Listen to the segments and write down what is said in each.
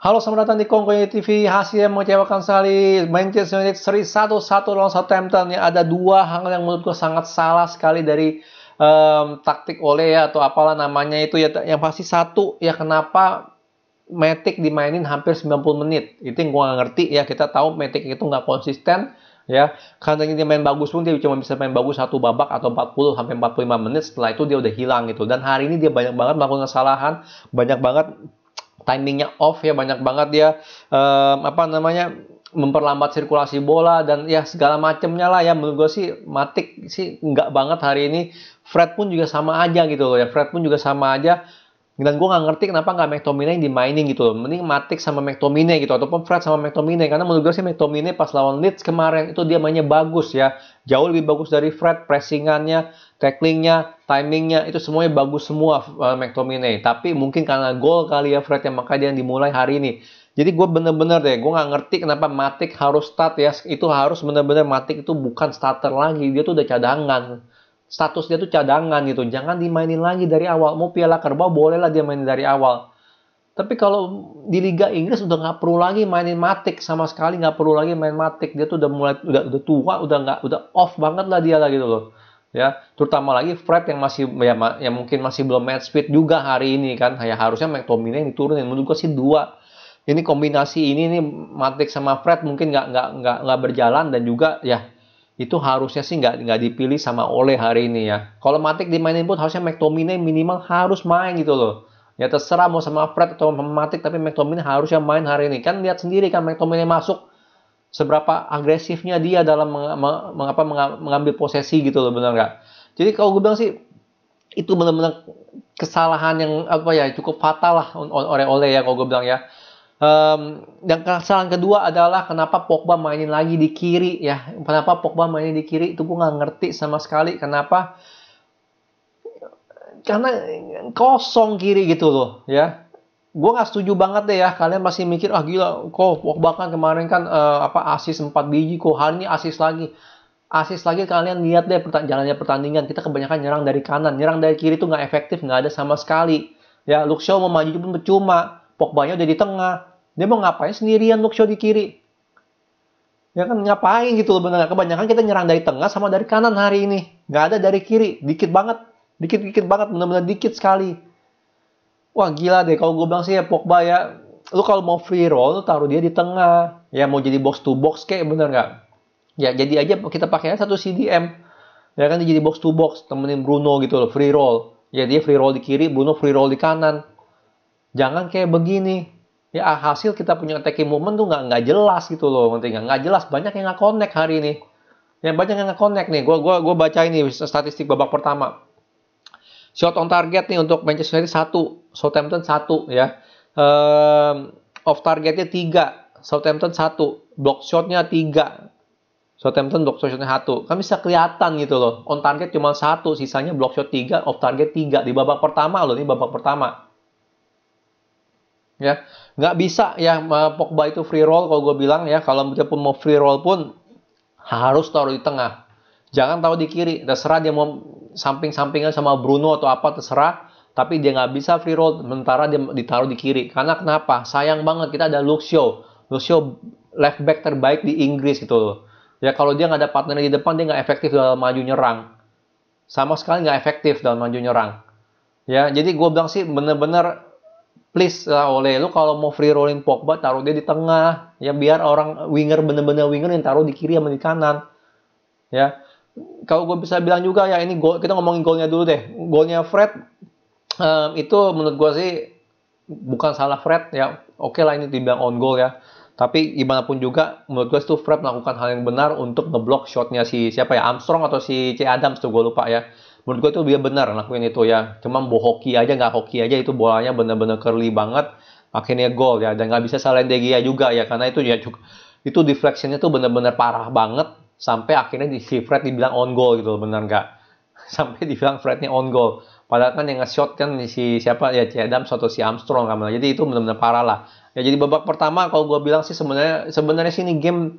Halo, selamat datang di Kongkoy TV. Hasil yang mengecewakan sekali. Manchester United seri 1-1 lawan Southampton. Ya, ada dua hal yang menurut gue sangat salah sekali dari taktik Ole ya, atau apalah namanya itu ya. Yang pasti satu, ya kenapa Matic dimainin hampir 90 menit. Itu yang gue nggak ngerti ya. Kita tahu Matic itu nggak konsisten ya. Karena dia main bagus pun dia cuma bisa main bagus satu babak atau 40 sampai 45 menit. Setelah itu dia udah hilang gitu. Dan hari ini dia banyak banget melakukan kesalahan, banyak banget timingnya off ya, banyak banget dia apa namanya memperlambat sirkulasi bola dan ya segala macemnya lah ya. Menurut gue sih Matic sih nggak banget hari ini. Fred pun juga sama aja gitu loh ya, Fred pun juga sama aja. Dan gue nggak ngerti kenapa nggak McTominay yang dimainin gitu loh. Mending Matic sama McTominay gitu, ataupun Fred sama McTominay. Karena menurut gue sih McTominay pas lawan Leeds kemarin itu dia mainnya bagus ya. Jauh lebih bagus dari Fred, pressingannya, tacklingnya, timingnya, itu semuanya bagus semua McTominay. Tapi mungkin karena gol kali ya Fred yang makanya dia yang dimulai hari ini. Jadi gue bener-bener deh, gue nggak ngerti kenapa Matic harus start ya. Itu harus bener-bener Matic itu bukan starter lagi, dia tuh udah cadangan. Status dia tuh cadangan gitu, jangan dimainin lagi dari awal. Mau Piala Kerbau bolehlah dia mainin dari awal. Tapi kalau di Liga Inggris udah nggak perlu lagi mainin Matic, sama sekali nggak perlu lagi main Matic. Dia tuh udah mulai udah tua, udah off banget lah dia lah gitu loh. Ya, terutama lagi Fred yang masih ya, yang mungkin masih belum match fit juga hari ini kan. Ya harusnya McTominay yang diturunin. Menurut gua sih dua. Ini kombinasi ini nih Matic sama Fred mungkin nggak berjalan, dan juga ya itu harusnya sih nggak dipilih sama Ole hari ini ya. Kalau Matic dimainin pun harusnya McTominay minimal harus main gitu loh. Ya terserah mau sama Fred atau sama Matic, tapi McTominay harusnya main hari ini. Kan lihat sendiri kan McTominay masuk seberapa agresifnya dia dalam mengambil posesi gitu loh, benar nggak? Jadi kalau gue bilang sih itu benar-benar kesalahan yang apa ya, cukup fatal lah oleh Ole ya kalau gue bilang ya. Dan kesalahan kedua adalah kenapa Pogba mainin lagi di kiri ya. Kenapa Pogba mainin di kiri itu gue nggak ngerti sama sekali. Kenapa? Karena kosong kiri gitu loh ya. Gue nggak setuju banget deh ya. Kalian masih mikir, ah gila, kok Pogba kan kemarin kan asis 4 biji, kok hari ini asis lagi. Asis lagi, kalian lihat deh jalannya pertandingan. Kita kebanyakan nyerang dari kanan. Nyerang dari kiri itu nggak efektif, nggak ada sama sekali. Ya, Luke Shaw mau maju pun percuma. Pogba-nya udah di tengah. Dia mau ngapain sendirian Luke Shaw di kiri? Ya kan ngapain gitu loh bener. Kebanyakan kita nyerang dari tengah sama dari kanan hari ini. Nggak ada dari kiri. Dikit banget. Dikit-dikit banget. Bener-bener dikit sekali. Wah gila deh. Kalau gue bilang sih ya Pogba ya. Lu kalau mau free roll, lu taruh dia di tengah. Ya mau jadi box to box kayak, bener nggak? Ya jadi aja kita pakai satu CDM. Ya kan dia jadi box to box. Temenin Bruno gitu loh. Free roll. Ya dia free roll di kiri. Bruno free roll di kanan. Jangan kayak begini. Ya hasil kita punya attacking movement tuh nggak jelas gitu loh, ngerti nggak jelas. Banyak yang nggak connect hari ini, yang banyak yang nggak connect nih. Gue baca ini statistik babak pertama. Shot on target nih untuk Manchester United 1, Southampton 1 ya. Off targetnya 3, Southampton 1, block shotnya 3, Southampton block shotnya 1. Kan bisa kelihatan gitu loh. On target cuma 1, sisanya block shot 3, off target 3 di babak pertama loh. Ini babak pertama. Ya, nggak bisa ya Pogba itu free roll. Kalau gue bilang ya, kalau dia pun mau free roll pun harus taruh di tengah, jangan taruh di kiri. Terserah dia mau samping-sampingan sama Bruno atau apa, terserah, tapi dia nggak bisa free roll sementara dia ditaruh di kiri. Karena kenapa? Sayang banget, kita ada Luke Shaw left back terbaik di Inggris gitu loh ya. Kalau dia nggak ada partner di depan, dia nggak efektif dalam maju nyerang, sama sekali nggak efektif dalam maju nyerang ya. Jadi gue bilang sih bener-bener please lah Ole, lu kalau mau free rolling Pogba taruh dia di tengah ya, biar orang winger, bener-bener winger yang taruh di kiri sama di kanan ya. Kalau gue bisa bilang juga ya, ini gol, kita ngomongin golnya dulu deh. Golnya Fred itu menurut gue sih bukan salah Fred ya. Oke lah ini dibilang on goal ya, tapi gimana pun juga menurut gue itu Fred melakukan hal yang benar untuk ngeblok shotnya si siapa ya, Armstrong atau si C. Adams tuh gue lupa ya. Menurut gue itu dia benar lakuin itu ya. Cuma hoki aja, nggak hoki aja, itu bolanya bener-bener curly banget. Akhirnya gol ya. Dan nggak bisa salahin De Gea juga ya. Karena itu ya itu deflectionnya tuh bener-bener parah banget. Sampai akhirnya si Fred dibilang on goal gitu loh, bener nggak? Sampai dibilang Frednya on goal. Padahal kan yang nge-shot kan si siapa ya, C. Adams atau si Armstrong kan. Jadi itu bener-bener parah lah. Ya jadi babak pertama kalau gue bilang sih sebenarnya sih ini game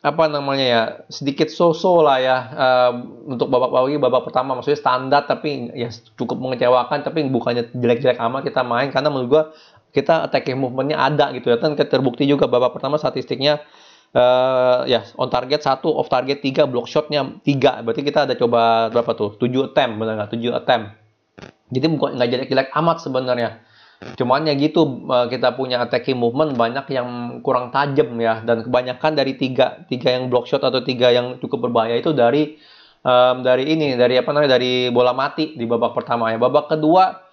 apa namanya ya, sedikit so-so lah ya untuk babak pertama, maksudnya standar tapi ya cukup mengecewakan, tapi bukannya jelek-jelek amat kita main. Karena menurut gua kita attacking movement-nya ada gitu ya. Kan terbukti juga babak pertama statistiknya ya on target 1, off target 3, block shot-nya 3. Berarti kita ada coba berapa tuh? 7 attempt, benar nggak? 7 attempt. Jadi bukan nggak jelek-jelek amat sebenarnya. Cuman ya gitu, kita punya attacking movement banyak yang kurang tajam ya, dan kebanyakan dari tiga yang block shot atau 3 yang cukup berbahaya itu dari apa namanya, dari bola mati di babak pertama ya. Babak kedua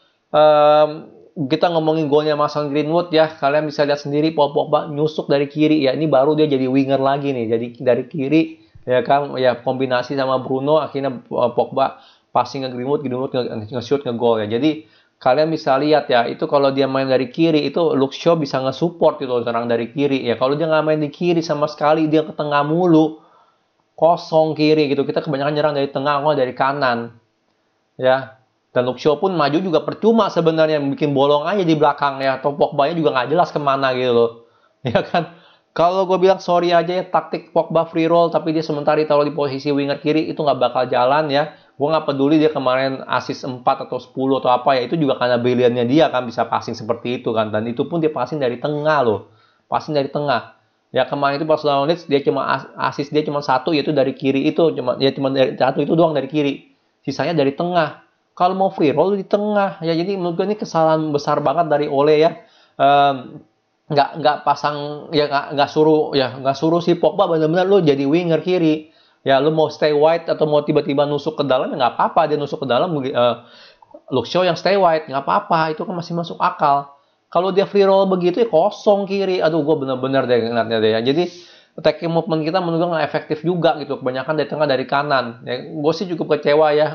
kita ngomongin golnya Mason Greenwood ya, kalian bisa lihat sendiri Paul Pogba nyusuk dari kiri ya, ini baru dia jadi winger lagi nih, jadi dari kiri ya kan ya, kombinasi sama Bruno akhirnya Pogba passing ke Greenwood nge-shoot nge-goal ya. Jadi kalian bisa lihat ya, itu kalau dia main dari kiri itu Luke Shaw bisa nge-support gitu serang dari kiri ya. Kalau dia nggak main di kiri sama sekali, dia ke tengah mulu, kosong kiri gitu. Kita kebanyakan nyerang dari tengah, nggak dari kanan ya. Dan Luke Shaw pun maju juga percuma sebenarnya, bikin bolong aja di belakang ya. Atau Pogba-nya juga nggak jelas kemana gitu loh ya kan. Kalau gue bilang sorry aja ya, taktik Pogba free roll tapi dia sementara ditaruh di posisi winger kiri, itu nggak bakal jalan ya. Gue nggak peduli dia kemarin assist 4 atau 10 atau apa ya, itu juga karena brilliantnya dia kan bisa passing seperti itu kan. Dan itu pun dia passing dari tengah loh, passing dari tengah ya. Kemarin itu pas lawan Leeds dia cuma assist dia cuma 1, yaitu dari kiri, itu cuma dari 1 itu doang dari kiri, sisanya dari tengah. Kalau mau free roll di tengah ya. Jadi menurut gue ini kesalahan besar banget dari Ole ya. Nggak pasang ya, nggak suruh si Pogba benar-benar lu jadi winger kiri ya. Lu mau stay wide atau mau tiba-tiba nusuk ke dalam ya nggak apa-apa, dia nusuk ke dalam, Luke Shaw yang stay wide nggak apa-apa, itu kan masih masuk akal. Kalau dia free roll begitu ya kosong kiri, aduh gue bener-bener deh ngeliatnya deh ya. Jadi attacking movement kita menurut gue nggak efektif juga gitu, kebanyakan dari tengah dari kanan ya. Gue sih cukup kecewa ya.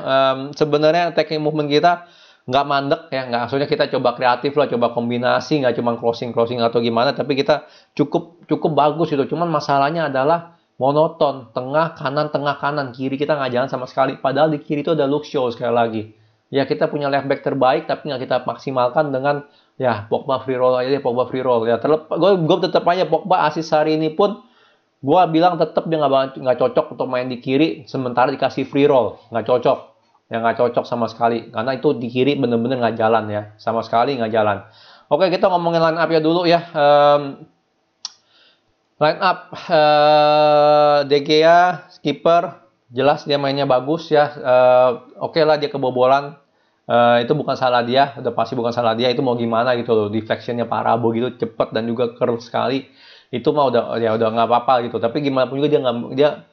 Sebenarnya attacking movement kita nggak mandek ya, nggak, maksudnya kita coba kreatif lah, coba kombinasi, nggak cuma closing atau gimana, tapi kita cukup bagus gitu. Cuman masalahnya adalah monoton, tengah kanan, kiri kita nggak jalan sama sekali. Padahal di kiri itu ada Luke Shaw sekali lagi ya. Kita punya left back terbaik tapi nggak kita maksimalkan dengan ya Pogba free roll aja deh, Pogba free roll ya. Gue tetap aja Pogba assist hari ini pun gue bilang tetap dia nggak cocok untuk main di kiri, sementara dikasih free roll nggak cocok ya, nggak cocok sama sekali, karena itu di kiri bener-bener nggak jalan ya, sama sekali nggak jalan. Oke, kita ngomongin line up ya dulu ya. Line up De Gea skipper, jelas dia mainnya bagus ya. Oke lah dia kebobolan, itu bukan salah dia, udah pasti bukan salah dia, itu mau gimana gitu loh, deflectionnya parah gitu, cepet dan juga curl sekali, itu mah udah nggak apa-apa gitu. Tapi gimana pun juga dia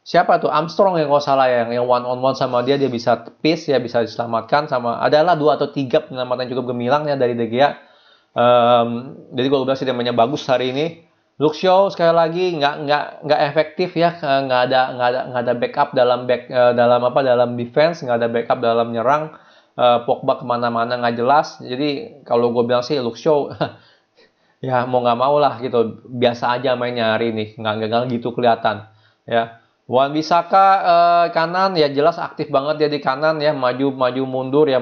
siapa tuh, Armstrong yang kalau salah ya, yang one on one sama dia bisa tepis ya, bisa diselamatkan. Sama adalah 2 atau 3 penyelamatan cukup gemilang ya dari De Gea. Jadi gue bilang sih dia mainnya bagus hari ini. Luke Shaw sekali lagi nggak efektif ya, nggak ada backup dalam defense, nggak ada backup dalam nyerang. Pogba kemana-mana nggak jelas. Jadi kalau gue bilang sih Luke Shaw ya mau nggak mau lah gitu, biasa aja mainnya hari ini, nggak gitu kelihatan ya. Wan-Bissaka kanan ya, jelas aktif banget dia di kanan ya, maju mundur ya,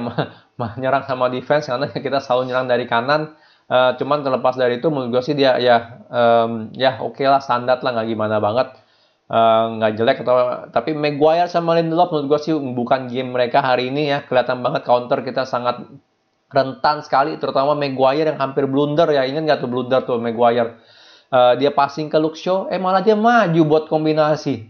nyerang sama defense, karena kita selalu nyerang dari kanan. Cuman terlepas dari itu menurut gue sih dia ya oke lah, standar lah, nggak gimana banget, nggak jelek tapi Maguire sama Lindelof menurut gue sih bukan game mereka hari ini ya. Kelihatan banget counter kita sangat rentan sekali, terutama Maguire yang hampir blunder ya. Ingat nggak tuh blunder tuh Maguire, dia passing ke Luke Shaw malah dia maju buat kombinasi.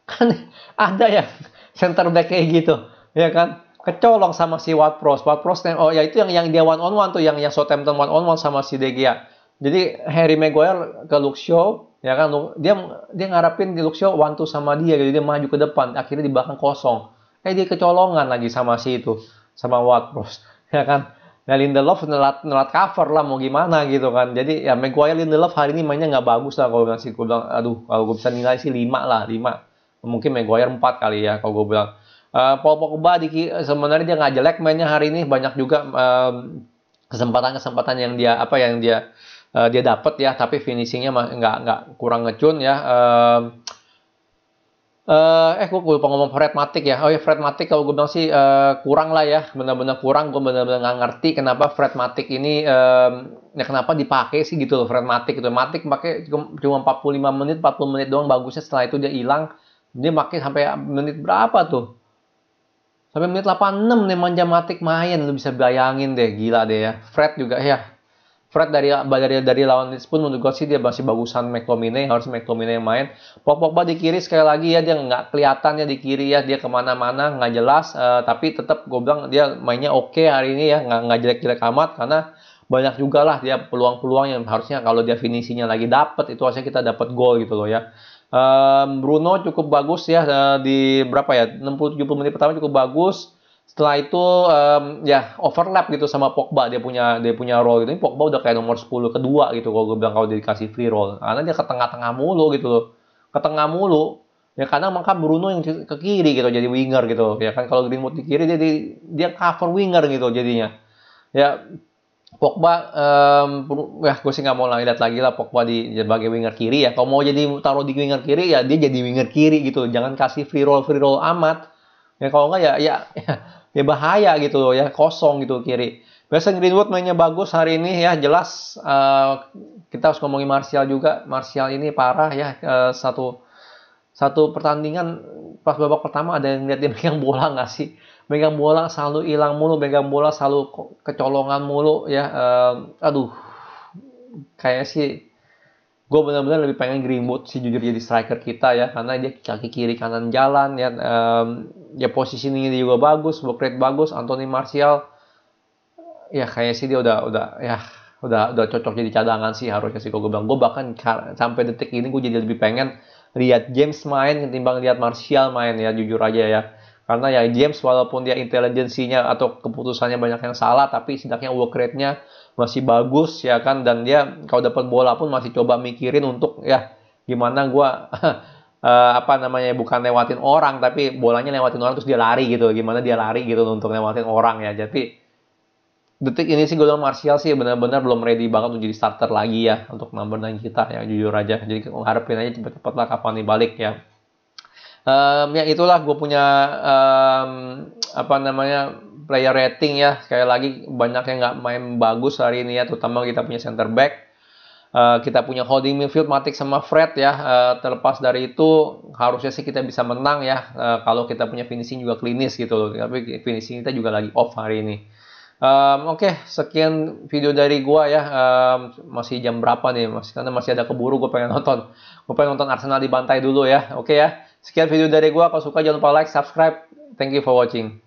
Kan ada ya center back kayak gitu ya kan, kecolong sama si Ward-Prowse oh ya, itu yang dia one on one tuh, yang Southampton one on one sama si De Gea. Jadi Harry Maguire ke Luke Shaw ya kan, dia ngarepin di Luke Shaw one two sama dia, jadi dia maju ke depan, akhirnya di belakang kosong, dia kecolongan lagi sama si itu, sama Ward-Prowse ya kan. Nah Lindelof nelat cover lah, mau gimana gitu kan. Jadi ya Maguire Lindelof hari ini mainnya nggak bagus lah, kalau gue bilang aduh, kalau gue bisa nilai sih 5 lah, 5. Mungkin Maguire 4 kali ya kalau gue bilang. Paul Pogba sebenarnya dia nggak jelek mainnya hari ini, banyak juga kesempatan yang dia dapat ya, tapi finishingnya nggak, kurang ngecun ya. Gue lupa ngomong Fred Matic ya. Oh ya, Fred Matic kalau gue bilang sih kurang lah ya, benar-benar kurang. Gue benar-benar nggak ngerti kenapa Fred Matic ini ya kenapa dipakai sih gitu loh Fred Matic itu. Matic pakai cuma 40 menit doang bagusnya, setelah itu dia hilang. Dia pakai sampai menit berapa tuh? Sampai menit 86 Nemanja Matic main, lu bisa bayangin deh, gila deh ya. Fred juga ya. Fred dari lawan Leeds pun menurut gue sih dia masih bagusan McTominay, harus McTominay yang main. Pogba di kiri sekali lagi ya, dia nggak kelihatan ya di kiri ya, dia kemana-mana nggak jelas, tapi tetap gue bilang dia mainnya oke hari ini ya, nggak jelek-jelek amat, karena banyak juga lah dia peluang-peluang yang harusnya kalau dia finishingnya lagi dapet, itu harusnya kita dapat gol gitu loh ya. Bruno cukup bagus ya, di berapa ya, 60-70 menit pertama cukup bagus. Setelah itu ya overlap gitu sama Pogba, dia punya role gitu. Ini Pogba udah kayak nomor 10 kedua gitu kalau gue bilang kalau dia dikasih free roll. Karena dia ke tengah-tengah mulu gitu loh. Ke tengah mulu. Ya karena maka Bruno yang ke kiri gitu jadi winger gitu. Ya kan kalau Greenwood di kiri dia cover winger gitu jadinya. Ya Pogba ya gue sih nggak mau lihat lagi lah Pogba sebagai winger kiri ya. Kalau mau jadi taruh di winger kiri ya dia jadi winger kiri gitu. Jangan kasih free roll amat. Ya kalau nggak ya bahaya gitu loh ya, kosong gitu kiri. Mason Greenwood mainnya bagus hari ini ya, jelas kita harus ngomongin Martial juga. Martial ini parah ya, satu pertandingan pas babak pertama ada yang lihat dia megang bola nggak sih? Megang bola selalu hilang mulu, megang bola selalu kecolongan mulu ya. Aduh, kayak sih gue benar-benar lebih pengen Greenwood sih jujur jadi striker kita ya, karena dia kaki kiri kanan jalan ya, ya positioningnya dia juga bagus, work rate bagus. Anthony Martial ya kayak sih dia udah cocok jadi cadangan sih harusnya sih kalau gue bilang. Gue bahkan sampai detik ini gue jadi lebih pengen lihat James main ketimbang lihat Martial main ya, jujur aja ya. Karena ya James walaupun dia intelijensinya atau keputusannya banyak yang salah, tapi setidaknya work rate-nya masih bagus ya kan, dan dia kalau dapat bola pun masih coba mikirin untuk ya gimana gua apa namanya, bukan lewatin orang tapi bolanya lewatin orang terus dia lari gitu, gimana dia lari gitu untuk lewatin orang ya. Jadi detik ini sih gue bilang Martial sih benar-benar belum ready banget untuk jadi starter lagi ya untuk number 9 kita ya, jujur aja. Jadi harapin aja cepet-cepet lah Cavani balik ya. Ya itulah gue punya apa namanya player rating ya. Sekali lagi banyak yang nggak main bagus hari ini ya, terutama kita punya center back. Kita punya holding midfield Matic sama Fred ya. Terlepas dari itu harusnya sih kita bisa menang ya, kalau kita punya finishing juga klinis gitu loh. Tapi finishing kita juga lagi off hari ini. Oke, sekian video dari gua ya. Masih jam berapa nih? Karena masih ada keburu, gue pengen nonton. Gue pengen nonton Arsenal dibantai dulu ya. Oke ya. Sekian video dari gua. Kalau suka jangan lupa like, subscribe. Thank you for watching.